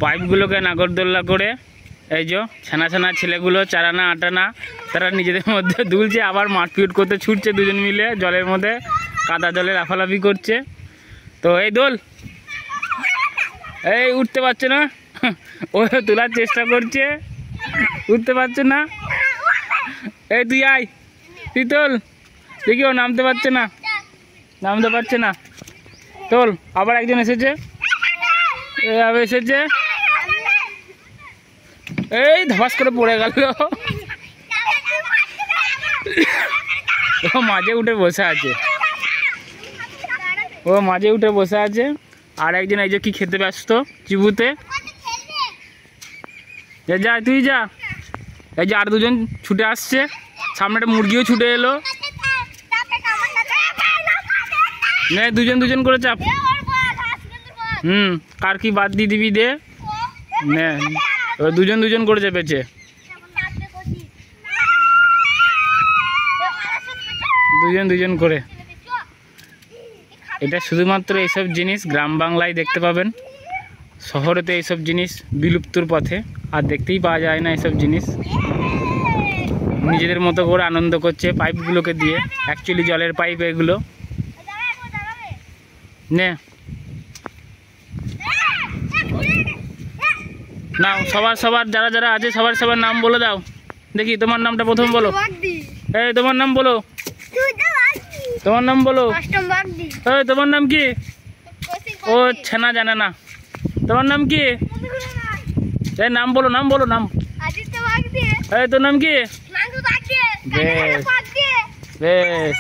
পাইপগুলোকে নাগরদোল্লা করে এই যে ছানা ছানা ছেলেগুলো 4 আনা 8 আনা তারা নিজেদের মধ্যে দুলছে, আবার মারপিট করতে ছুটছে দুজন মিলে জলের মধ্যে, কাদা জলে লাফালাফি করছে। তো এই দোল, এই উঠতে পারছে না, ও তোলার চেষ্টা করছে, উঠতে পারছে না। এই তুই আয়, তুই তোল, দেখি ও নামতে পারছে না, নামতে পারছে না। তোল, আবার একজন এসেছে, এসেছে, এই ধপাস করে পড়ে গেল। ও মাঝে উঠে বসে আছে, ও মাঝে উঠে বসে আছে। আর একজন এই যে কি খেতে ব্যস্ত চিবুতে, যা তুই যা। এই যে আর দুজন ছুটে আসছে, সামনে একটা মুরগিও ছুটে এলো। নে দুজন দুজন করে চাপ। কার কি বাদ দিয়ে দিবি দে, নে দুজন দুজন করে চেপেছে। দুজন দুজন করে। এটা শুধুমাত্র এইসব জিনিস গ্রাম বাংলায় দেখতে পাবেন, শহরেতে এইসব জিনিস বিলুপ্তর পথে, আর দেখতেই পাওয়া যায় না এইসব জিনিস। নিজেদের মতো করে আনন্দ করছে পাইপগুলোকে দিয়ে, অ্যাকচুয়ালি জলের পাইপ এগুলো। নে নাও, সবার যারা যারা আছে সবার নাম বলে দাও দেখি। তোমার নামটা প্রথম বলো। এই তোমার নাম বলো, তোমার নাম বলো। এই তোমার নাম কি? ও ছানা জানে না। তোমার নাম কি? এই নাম বলো, নাম বলো, নাম। এই তোর নাম কি? বেশ বেশ।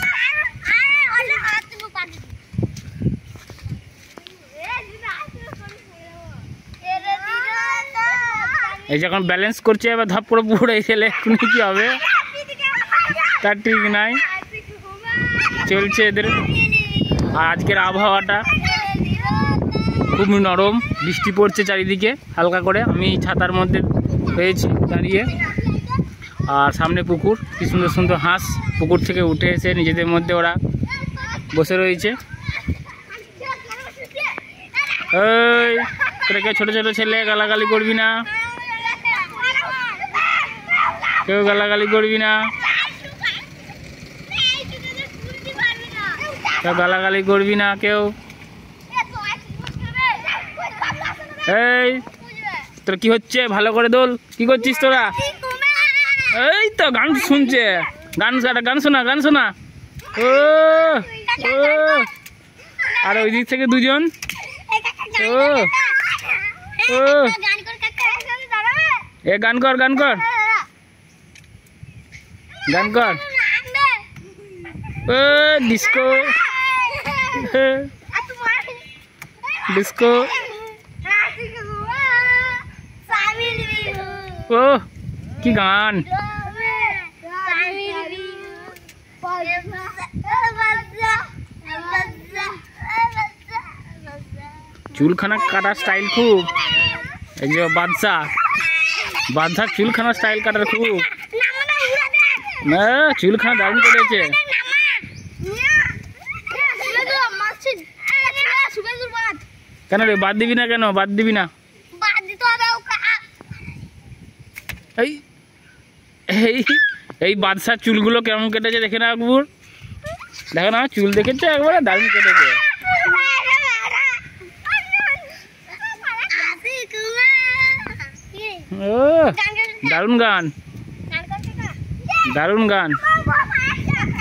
এই যখন ব্যালেন্স করছে এবার ধাপ করে পড়ে গেলে এখন কি হবে তার ঠিক নাই। চলছে এদের। আর আজকের আবহাওয়াটা খুব নরম, বৃষ্টি পড়ছে চারিদিকে হালকা করে। আমি ছাতার মধ্যে হয়েছি দাঁড়িয়ে, আর সামনে পুকুর, কি সুন্দর সুন্দর হাঁস পুকুর থেকে উঠে এসে নিজেদের মধ্যে ওরা বসে রয়েছে। এই তোরা ছোট ছোট ছেলে গালাগালি করবি না, কেউ গালাগালি করবি না, কেউ গালাগালি করবি না কেউ। এই তোর কি হচ্ছে? ভালো করে দোল। কি করছিস তোরা? এই তো গান শুনছে, গান শোনা, গান শোনা। ও আর ওই দিক থেকে দুজন। ও ও এ গান কর, গান কর, গান কর। ও ডিস্কো, ডিস্কো। ও কি গান! চুলখানা কাটার স্টাইল খুব, এই যে বাদশা চুলখানা স্টাইল কাটার খুব। না চুলখানা দারুণ করেছে। কেন রে বাদ দিবি না? কেন বাদ দিবি না? এই এই বাদশার চুলগুলো কেমন কেটেছে দেখে না আকবর, দেখো না চুল দেখেছে একবারে দারুণ কেটেছে। ও দারুণ গান, দারুণ গান।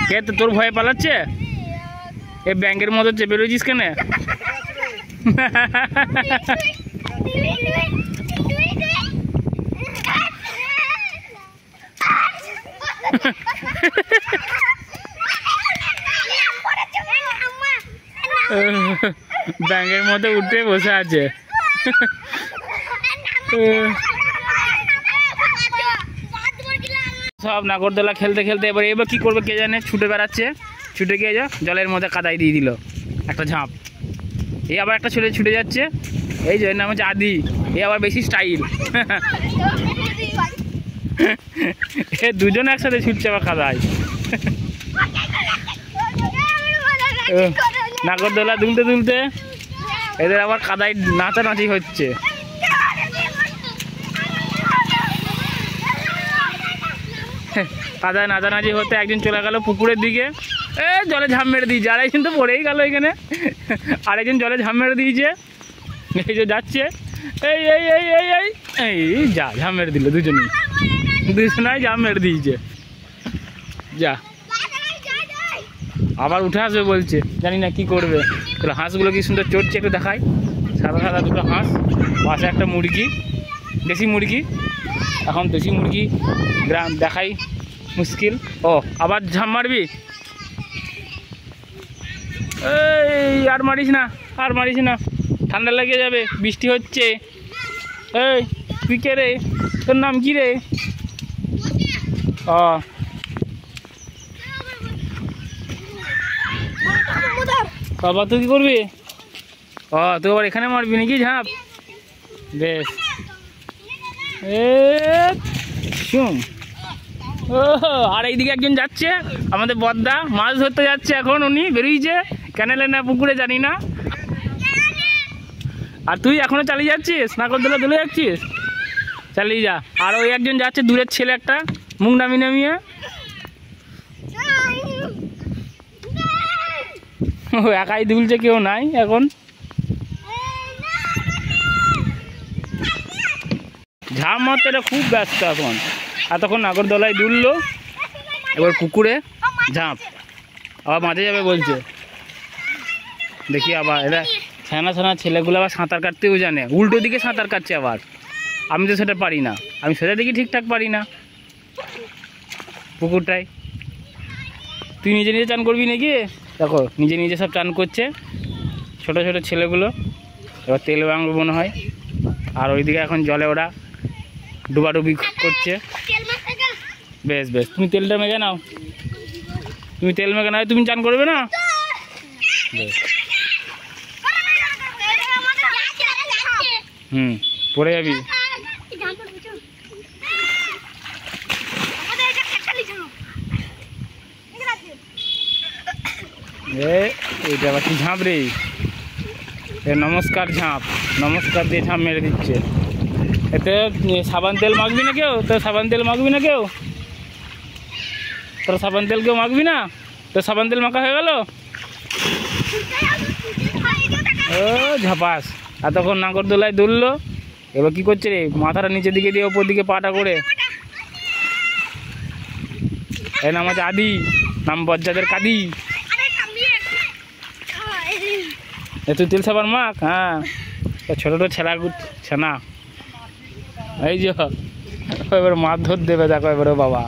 কে তো তোর ভয়ে পালাচ্ছে? এ ব্যাংকের মতো চেপে রয়েছিস কেন? ব্যাংকের মধ্যে উঠে বসে আছে। সব নাগরদোলা খেলতে খেলতে এবার কি করবে কে জানে, ছুটে বেড়াচ্ছে, ছুটে গিয়ে যা জলের মধ্যে কাদায় দিয়ে দিল একটা ঝাঁপ। এই আবার একটা ছেলে ছুটে যাচ্ছে, এই যে নাম হচ্ছে আদি, এ আবার বেশি স্টাইল। এ দুজন একসাথে ছুটছে আবার কাদায়। নাগরদোলা দুলতে দুলতে এদের আবার কাদায় নাচানাচি হচ্ছে। কাদা নাচানাচি হতে একজন চলে গেল পুকুরের দিকে, জলে ঝাঁপ মেরে দিয়েছে, আরেকজন তো পড়েই গেল এখানে, আরেকজন জলে ঝাঁপ মেরে দিয়েছে, এই যে যাচ্ছে, এই এই এই এই এই এই যা ঝাঁপ মেরে দিল, দুজনাই ঝাঁপ মেরে দিয়েছে, যা আবার উঠে আসবে বলছে, জানি না কি করবে। তাহলে হাঁসগুলো কি সুন্দর চড়ছে, একটু দেখায়, সাদা সাদা দুটো হাঁস, পাশে একটা মুরগি, দেশি মুরগি, এখন দেশি মুরগি গ্রাম দেখাই মুশকিল। ও আবার ঝাঁপ মারবি, এই আর মারিস না, আর মারিস না, ঠান্ডা লেগে যাবে, বৃষ্টি হচ্ছে। এই তুই কে রে, তোর নাম কি রে? ও বাবা তুই কি করবি? ও তুই আবার এখানে মারবি নাকি ঝাঁপ? বেশ, শুন, ও আর এইদিকে একজন যাচ্ছে, আমাদের বদ্দা মাছ ধরতে যাচ্ছে, এখন উনি বেরিয়েছে ক্যানেলে না পুকুরে জানি না। আর তুই এখনো চালিয়ে যাচ্ছিস, নাগরদোলা দুলে যাচ্ছিস, চালিয়ে যা। আর ওই একজন যাচ্ছে, দূরের ছেলে একটা, মুখ নামিয়ে নামিয়ে, ও একাই দুলছে, কেউ নাই এখন। ঝাঁপ মারতে এটা খুব ব্যস্ত এখন, এতক্ষণ নাগরদোলায় দুললো, এবার পুকুরে ঝাঁপ, আবার মাঝে যাবে বলছে। দেখি আবার এরা ছানা ছানা ছেলেগুলো আবার সাঁতার কাটতেও জানে, উল্টো দিকে সাঁতার কাটছে আবার, আমি তো সেটা পারি না, আমি সোজা দিকে ঠিকঠাক পারি না পুকুরটায়। তুই নিজে নিজে চান করবি নাকি? দেখো নিজে নিজে সব চান করছে ছোট ছোট ছেলেগুলো, এবার তেল মাখবে মনে হয়। আর ওইদিকে এখন জলে ওরা ডুবাডুবি করছে। বেশ বেশ, তুমি তেলটা মেখে নাও, তুমি তেল মেখে নাও, তুমি চান করবে না? বেশ, পড়ে যাবি। এইটা আবার কি ঝাঁপ রে? নমস্কার ঝাঁপ, নমস্কার দিয়ে ঝাঁপ মেরে দিচ্ছে। এতে সাবান তেল মাখবি না কেউ? তো সাবান তেল মাখবি না কেউ? তোর সাবান তেল কেউ মাখবি না? তো সাবান তেল মাখা হয়ে গেল। ও ঝাপাস, এতক্ষণ নাগরদোলায় দুললো, এবার কি করছে রে? মাথাটা নিচের দিকে দিয়ে ওপর দিকে পাটা করে। এর নাম হচ্ছে আদি, নাম বজ্জাদের কাদি। তুই তেল সাবান মাখ। হ্যাঁ, ছোটো ছোটো ছেনা, এই যে এবার মাছ ধর দেবে, দেখো এবারে বাবা।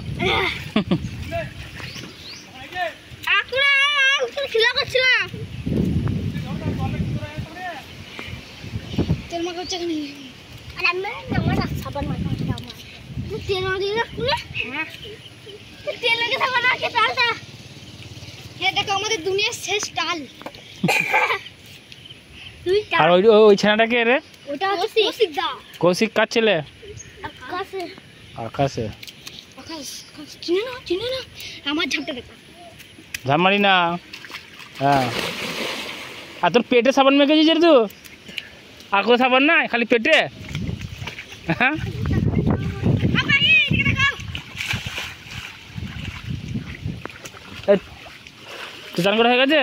আমাদের দুনিয়ার শেষ ডাল। আর ওই ছেনাটা কে রে? কৌশিক কার ছেলে? আকাশে। আমার ঝাপটা দেখা, ঝাঁপ মারি না। হ্যাঁ, আর তোর পেটে সাবান মেখেছিস রে তুই? আর কোনো সাবান নাই, খালি পেটে? হ্যাঁ, তো চান করা হয়ে গেছে?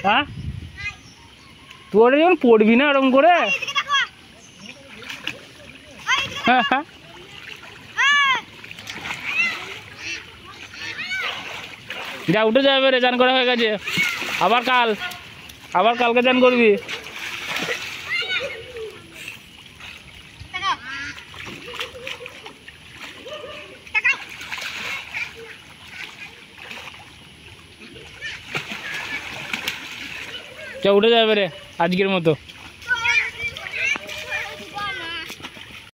হ্যাঁ, তুই ওটা যেমন পড়বি না ওরকম করে। হ্যাঁ হ্যাঁ, যা উঠে যাবে রে, চান করা হয়ে গেছে। আবার কালকে চান করবি। চা উঠে যাবে রে আজকের মতো।